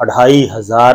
2500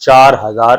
4000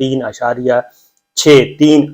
3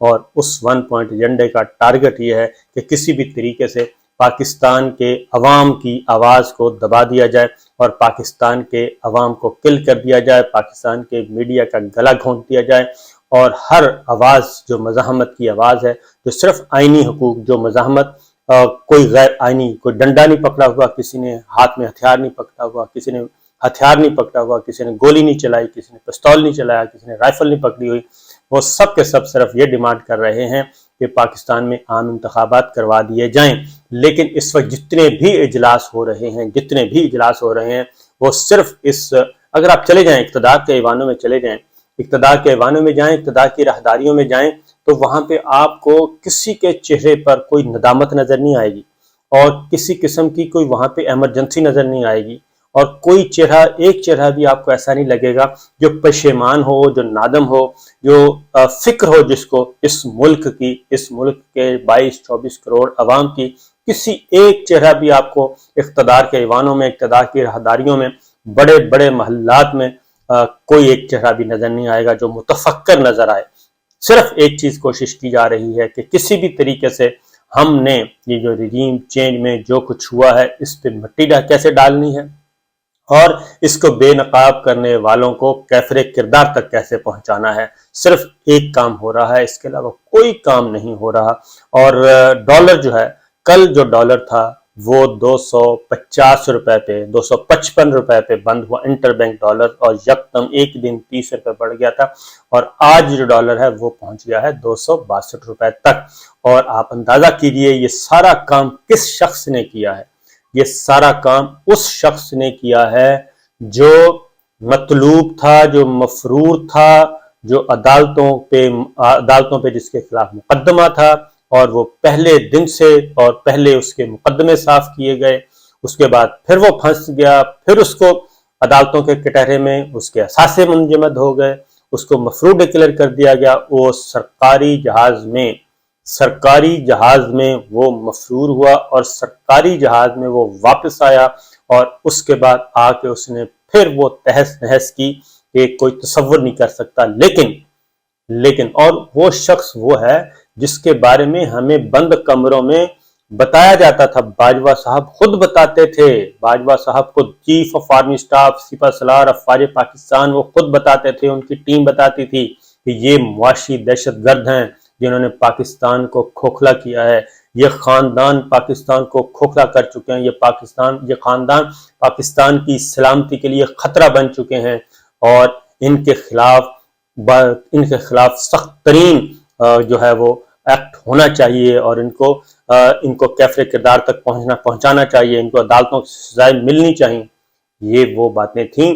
اور اس 1 پوائنٹ ایجنڈے کا ٹارگٹ یہ ہے کہ کسی بھی طریقے سے پاکستان کے عوام کی آواز کو دبا دیا جائے اور پاکستان کے عوام کو کل کر دیا جائے، پاکستان کے میڈیا کا گلا گھونٹ دیا جائے، اور ہر آواز جو مزاحمت کی آواز ہے، جو صرف آئینی حقوق، جو مزاحمت، کوئی غیر آئینی، کوئی ڈنڈا نہیں پکڑا ہوا، کسی نے ہاتھ میں ہتھیار نہیں پکڑا ہوا، کسی نے ہتھیار نہیں پکڑا ہوا، کسی نے گولی نہیں چلائی، کسی نے پستول نہیں چلایا، کسی نے رائفل نہیں پکڑی ہوئی، وہ سب کے سب صرف یہ ڈیمانڈ کر رہے ہیں کہ پاکستان میں عام انتخابات کروا دیے جائیں۔ لیکن اس وقت جتنے بھی اجلاس ہو رہے ہیں وہ صرف اگر آپ چلے جائیں اقتدار کے ایوانوں میں چلے جائیں، اقتدار کی راہداریوں میں جائیں، تو وہاں پہ آپ کو کسی کے چہرے پر کوئی ندامت نظر نہیں آئے گی، اور کسی قسم کی کوئی وہاں پہ ایمرجنسی نظر نہیں آئے گی، اور کوئی چہرہ، ایک چہرہ بھی آپ کو ایسا نہیں لگے گا جو پشیمان ہو، جو نادم ہو، جو فکر ہو جس کو اس ملک کے 22-24 کروڑ عوام کی، کسی ایک چہرہ بھی آپ کو اقتدار کے ایوانوں میں، اقتدار کی راہداریوں میں، بڑے بڑے محلات میں کوئی ایک چہرہ بھی نظر نہیں آئے گا جو متفکر نظر آئے۔ صرف ایک چیز کوشش کی جا رہی ہے کہ کسی بھی طریقے سے ہم نے یہ جو رجیم چینج میں جو کچھ ہوا ہے اس پہ مٹی کیسے ڈالنی ہے، اور اس کو بے نقاب کرنے والوں کو کیفر کردار تک کیسے پہنچانا ہے۔ صرف ایک کام ہو رہا ہے، اس کے علاوہ کوئی کام نہیں ہو رہا۔ اور ڈالر جو ہے، کل جو ڈالر تھا وہ 250 روپے پہ، 255 روپے پہ بند ہوا انٹر بینک ڈالر، اور یکدم ایک دن 30 روپے بڑھ گیا تھا، اور آج جو ڈالر ہے وہ پہنچ گیا ہے 262 روپے تک۔ اور آپ اندازہ کیجئے یہ سارا کام کس شخص نے کیا ہے؟ یہ سارا کام اس شخص نے کیا ہے جو مطلوب تھا، جو مفرور تھا، جو عدالتوں پہ جس کے خلاف مقدمہ تھا، اور وہ پہلے دن سے، اور پہلے اس کے مقدمے صاف کیے گئے، اس کے بعد پھر وہ پھنس گیا، پھر اس کو عدالتوں کے کٹہرے میں اس کے اثاثے منجمد ہو گئے، اس کو مفرور ڈکلیئر کر دیا گیا، وہ سرکاری جہاز میں وہ مفرور ہوا، اور سرکاری جہاز میں وہ واپس آیا، اور اس کے بعد آ کے اس نے پھر وہ تہس نہس کی کہ کوئی تصور نہیں کر سکتا۔ لیکن اور وہ شخص وہ ہے جس کے بارے میں ہمیں بند کمروں میں بتایا جاتا تھا، باجوہ صاحب خود بتاتے تھے، باجوہ صاحب خود چیف آف آرمی سٹاف، سپہ سالار افواج پاکستان، وہ خود بتاتے تھے، ان کی ٹیم بتاتی تھی کہ یہ معاشی دہشت گرد ہیں جنہوں نے پاکستان کو کھوکھلا کیا ہے، یہ خاندان پاکستان کو کھوکھلا کر چکے ہیں، یہ خاندان پاکستان کی سلامتی کے لیے خطرہ بن چکے ہیں، اور ان کے خلاف سخت ترین جو ہے وہ ایکٹ ہونا چاہیے، اور ان کو کیفر کردار تک پہنچانا چاہیے، ان کو عدالتوں کی سزائیں ملنی چاہیے۔ یہ وہ باتیں تھیں،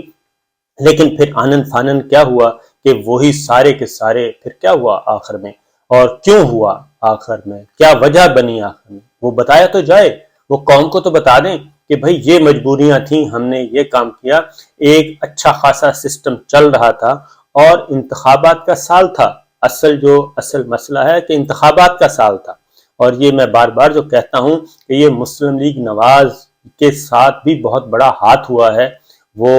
لیکن پھر آنن فانن کیا ہوا کہ وہی سارے کے سارے پھر کیا ہوا آخر میں، اور کیوں ہوا آخر میں، کیا وجہ بنی آخر میں، وہ بتایا تو جائے، وہ قوم کو تو بتا دیں کہ بھئی یہ مجبوریاں تھیں، ہم نے یہ کام کیا، ایک اچھا خاصا سسٹم چل رہا تھا، اور انتخابات کا سال تھا۔ اصل مسئلہ ہے کہ انتخابات کا سال تھا، اور یہ میں بار بار جو کہتا ہوں کہ یہ مسلم لیگ نواز کے ساتھ بھی بہت بڑا ہاتھ ہوا ہے۔ وہ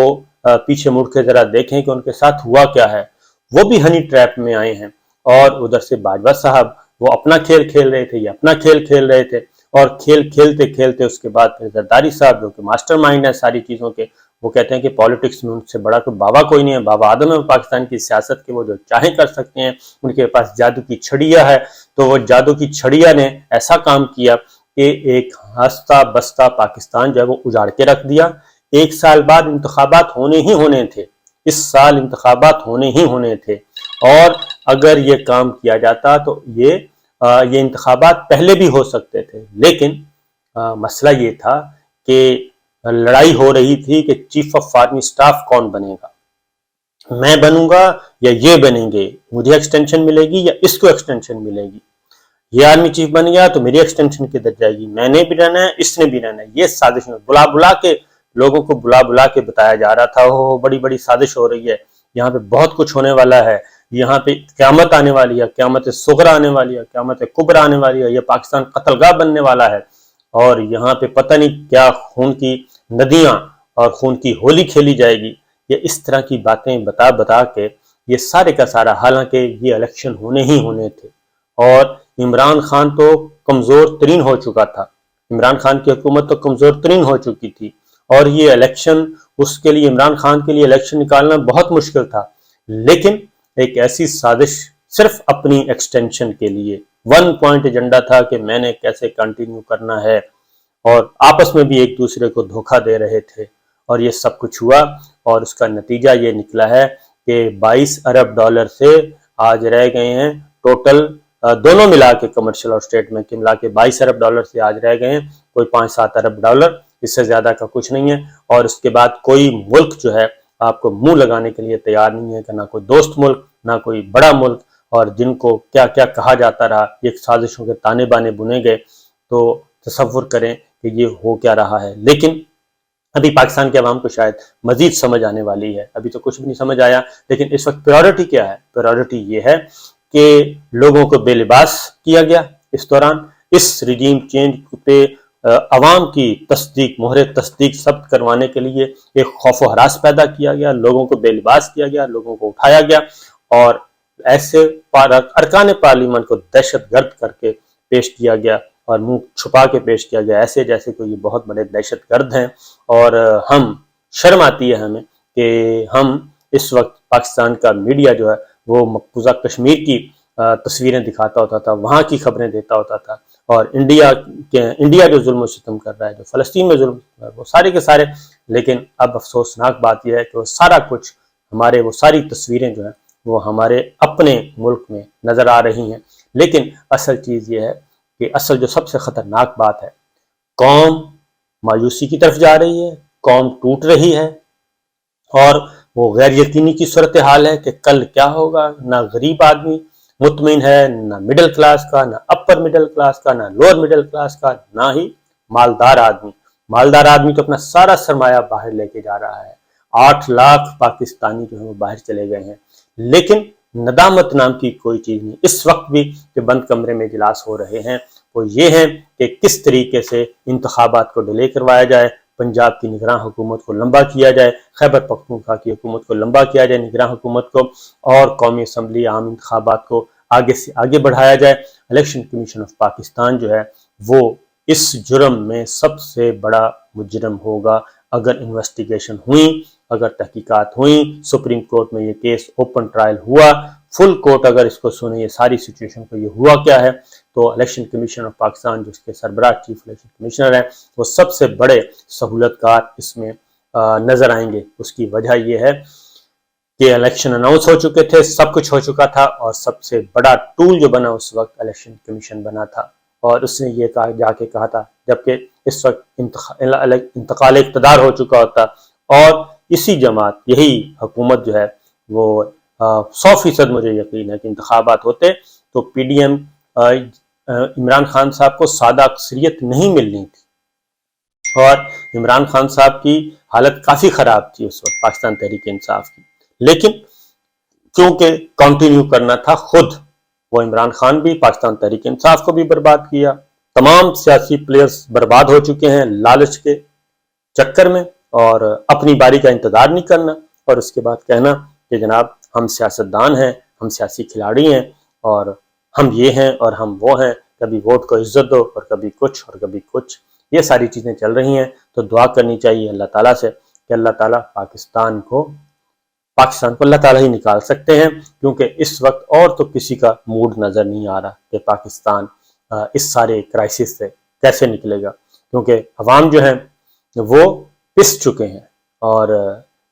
پیچھے مڑ کے ذرا دیکھیں کہ ان کے ساتھ ہوا کیا ہے، وہ بھی ہنی ٹریپ میں آئے ہیں، اور ادھر سے باجوہ صاحب وہ اپنا کھیل کھیل رہے تھے، یہ اپنا کھیل کھیل رہے تھے، اور کھیل کھیلتے کھیلتے اس کے بعد پھر زرداری صاحب جو کہ ماسٹر مائنڈ ہے ساری چیزوں کے، وہ کہتے ہیں کہ پالیٹکس میں ان سے بڑا کوئی بابا کوئی نہیں ہے، بابا آدم ہے پاکستان کی سیاست کے، وہ جو چاہیں کر سکتے ہیں، ان کے پاس جادو کی چھڑیا ہے۔ تو وہ جادو کی چھڑیا نے ایسا کام کیا کہ ایک ہنستا بستا پاکستان جو ہے وہ اجاڑ کے رکھ دیا۔ ایک سال بعد انتخابات ہونے ہی ہونے تھے، اس سال انتخابات ہونے ہی ہونے تھے، اور اگر یہ کام کیا جاتا تو یہ انتخابات پہلے بھی ہو سکتے تھے، لیکن مسئلہ یہ تھا کہ لڑائی ہو رہی تھی کہ چیف آف آرمی سٹاف کون بنے گا، میں بنوں گا یا یہ بنیں گے، مجھے ایکسٹینشن ملے گی یا اس کو ایکسٹینشن ملے گی، یہ آرمی چیف بن گیا تو میری ایکسٹینشن کدھر جائے گی، میں نے بھی رہنا ہے، اس نے بھی رہنا ہے۔ یہ سازش میں لوگوں کو بلا کے بتایا جا رہا تھا، بڑی بڑی سازش ہو رہی ہے، یہاں پہ بہت کچھ ہونے والا ہے، یہاں پہ قیامت آنے والی ہے، قیامت صغری آنے والی ہے، قیامت کبری آنے والی ہے، یہ پاکستان قتل گاہ بننے والا ہے، اور یہاں پہ پتہ نہیں کیا خون کی ندیاں اور خون کی ہولی کھیلی جائے گی۔ یہ اس طرح کی باتیں بتا کے یہ سارے کا سارا، حالانکہ یہ الیکشن ہونے ہی ہونے تھے، اور عمران خان تو کمزور ترین ہو چکا تھا، عمران خان کی حکومت تو کمزور ترین ہو چکی تھی، اور یہ الیکشن اس کے لیے، عمران خان کے لیے الیکشن نکالنا بہت مشکل تھا، لیکن ایک ایسی سازش صرف اپنی ایکسٹینشن کے لیے، ون پوائنٹ ایجنڈا تھا کہ میں نے کیسے کنٹینیو کرنا ہے، اور آپس میں بھی ایک دوسرے کو دھوکہ دے رہے تھے، اور یہ سب کچھ ہوا، اور اس کا نتیجہ یہ نکلا ہے کہ 22 ارب ڈالر سے آج رہ گئے ہیں ٹوٹل دونوں ملا کے، کمرشل اور اسٹیٹ میں ملا کے 22 ارب ڈالر سے آج رہ گئے ہیں کوئی 5-7 ارب ڈالر، اس سے زیادہ کا کچھ نہیں ہے، اور اس کے بعد کوئی ملک جو ہے آپ کو منہ لگانے کے لیے تیار نہیں ہے، کہ نہ کوئی دوست ملک، نہ کوئی بڑا ملک، اور جن کو کیا کیا کہا جاتا رہا، یہ سازشوں کے تانے بانے بنے گئے، تو تصور کریں کہ یہ ہو کیا رہا ہے۔ لیکن ابھی پاکستان کے عوام کو شاید مزید سمجھ آنے والی ہے، ابھی تو کچھ بھی نہیں سمجھ آیا، لیکن اس وقت پریورٹی کیا ہے؟ پریورٹی یہ ہے کہ لوگوں کو بے لباس کیا گیا اس دوران، اس رجیم چینج پہ عوام کی تصدیق، مہر تصدیق ثبت کروانے کے لیے ایک خوف و ہراس پیدا کیا گیا، لوگوں کو بے لباس کیا گیا، لوگوں کو اٹھایا گیا، اور ایسے ارکان پارلیمنٹ کو دہشت گرد کر کے پیش کیا گیا، اور منہ چھپا کے پیش کیا گیا، ایسے جیسے کوئی یہ بہت بڑے دہشت گرد ہیں، اور ہم شرم آتی ہے ہمیں کہ ہم اس وقت پاکستان کا میڈیا جو ہے وہ مقبوضہ کشمیر کی تصویریں دکھاتا ہوتا تھا، وہاں کی خبریں دیتا ہوتا تھا، اور انڈیا جو ظلم و ستم کر رہا ہے، جو فلسطین میں ظلم کر رہا ہے، وہ سارے کے سارے، لیکن اب افسوسناک بات یہ ہے کہ وہ سارا کچھ ہمارے، وہ ساری تصویریں جو ہیں وہ ہمارے اپنے ملک میں نظر آ رہی ہیں، لیکن اصل چیز یہ ہے کہ اصل جو سب سے خطرناک بات ہے، قوم مایوسی کی طرف جا رہی ہے، قوم ٹوٹ رہی ہے، اور وہ غیر یقینی کی صورتحال ہے کہ کل کیا ہوگا، نہ غریب آدمی مطمئن ہے، نہ مڈل کلاس کا، نہ اپر مڈل کلاس کا، نہ لوور مڈل کلاس کا، نہ ہی مالدار آدمی۔ مالدار آدمی تو اپنا سارا سرمایہ باہر لے کے جا رہا ہے، 8 لاکھ پاکستانی جو ہیں وہ باہر چلے گئے ہیں، لیکن ندامت نام کی کوئی چیز نہیں۔ اس وقت بھی کہ بند کمرے میں اجلاس ہو رہے ہیں، وہ یہ ہے کہ کس طریقے سے انتخابات کو ڈیلے کروایا جائے، پنجاب کی نگراں حکومت کو لمبا کیا جائے، خیبر پختونخوا کی حکومت کو لمبا کیا جائے، نگراں حکومت کو، اور قومی اسمبلی عام انتخابات کو آگے سے آگے بڑھایا جائے۔ الیکشن کمیشن آف پاکستان جو ہے وہ اس جرم میں سب سے بڑا مجرم ہوگا، اگر انویسٹیگیشن ہوئی، اگر تحقیقات ہوئیں، سپریم کورٹ میں یہ کیس اوپن ٹرائل ہوا، فل کورٹ اگر اس کو سنے، یہ ساری سچویشن کو، یہ ہوا کیا ہے، تو الیکشن کمیشن آف پاکستان جو اس کے سربراہ چیف الیکشن کمشنر ہیں، وہ سب سے بڑے سہولت کار اس میں نظر آئیں گے۔ اس کی وجہ یہ ہے کہ الیکشن اناؤنس ہو چکے تھے، سب کچھ ہو چکا تھا، اور سب سے بڑا ٹول جو بنا اس وقت الیکشن کمیشن بنا تھا، اور اس نے یہ جا کے کہا تھا، جبکہ اس وقت انتقال اقتدار ہو چکا ہوتا، اور اسی جماعت، یہی حکومت جو ہے وہ 100% مجھے یقین ہے کہ انتخابات ہوتے تو P D M Imran Khan صاحب کو سادہ اکثریت نہیں ملنی تھی، اور عمران خان صاحب کی حالت کافی خراب تھی اس وقت پاکستان تحریک انصاف کی، لیکن کیونکہ کنٹینیو کرنا تھا خود، وہ عمران خان بھی، پاکستان تحریک انصاف کو بھی برباد کیا، تمام سیاسی پلیئرز برباد ہو چکے ہیں لالچ کے چکر میں، اور اپنی باری کا انتظار نہیں کرنا، اور اس کے بعد کہنا کہ جناب ہم سیاستدان ہیں، ہم سیاسی کھلاڑی ہیں، اور ہم یہ ہیں اور ہم وہ ہیں، کبھی ووٹ کو عزت دو اور کبھی کچھ اور کبھی کچھ، یہ ساری چیزیں چل رہی ہیں۔ تو دعا کرنی چاہیے اللہ تعالیٰ سے کہ اللہ تعالیٰ پاکستان کو اللہ تعالیٰ ہی نکال سکتے ہیں، کیونکہ اس وقت اور تو کسی کا موڈ نظر نہیں آ رہا کہ پاکستان اس سارے کرائسس سے کیسے نکلے گا، کیونکہ عوام جو ہیں وہ پس چکے ہیں، اور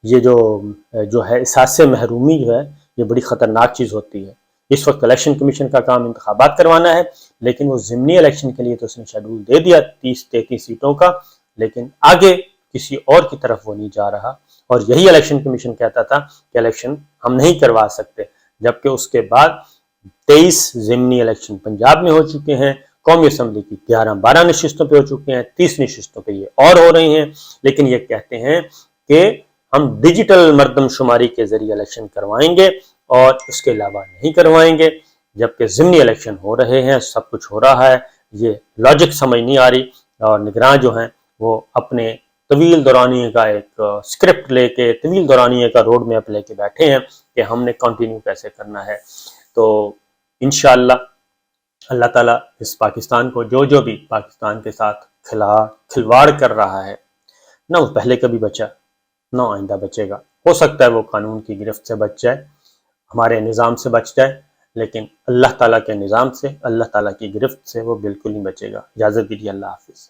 یہ جو ہے احساس محرومی جو ہے یہ بڑی خطرناک چیز ہوتی ہے۔ اس وقت الیکشن کمیشن کا کام انتخابات کروانا ہے، لیکن وہ ضمنی الیکشن کے لیے تو اس نے شیڈول دے دیا 30-33 سیٹوں کا، لیکن آگے کسی اور کی طرف وہ نہیں جا رہا، اور یہی الیکشن کمیشن کہتا تھا کہ الیکشن ہم نہیں کروا سکتے، جبکہ اس کے بعد 23 ضمنی الیکشن پنجاب میں ہو چکے ہیں، قومی اسمبلی کی 11-12 نشستوں پہ ہو چکے ہیں، 30 نشستوں پہ یہ اور ہو رہی ہیں، لیکن یہ کہتے ہیں کہ ہم ڈیجیٹل مردم شماری کے ذریعے الیکشن کروائیں گے اور اس کے علاوہ نہیں کروائیں گے، جبکہ ضمنی الیکشن ہو رہے ہیں، سب کچھ ہو رہا ہے، یہ لاجک سمجھ نہیں آ رہی، اور نگراں جو ہیں وہ اپنے طویل دورانیے کا ایک سکرپٹ لے کے، طویل دورانیے کا روڈ میپ لے کے بیٹھے ہیں کہ ہم نے کنٹینیو کیسے کرنا ہے۔ تو انشاءاللہ اللہ تعالیٰ اس پاکستان کو جو بھی پاکستان کے ساتھ کھلواڑ کر رہا ہے، نہ وہ پہلے کبھی بچا نہ آئندہ بچے گا۔ ہو سکتا ہے وہ قانون کی گرفت سے بچ جائے، ہمارے نظام سے بچ جائے، لیکن اللہ تعالیٰ کے نظام سے، اللہ تعالیٰ کی گرفت سے وہ بالکل نہیں بچے گا۔ اجازت دیجیے، اللہ حافظ۔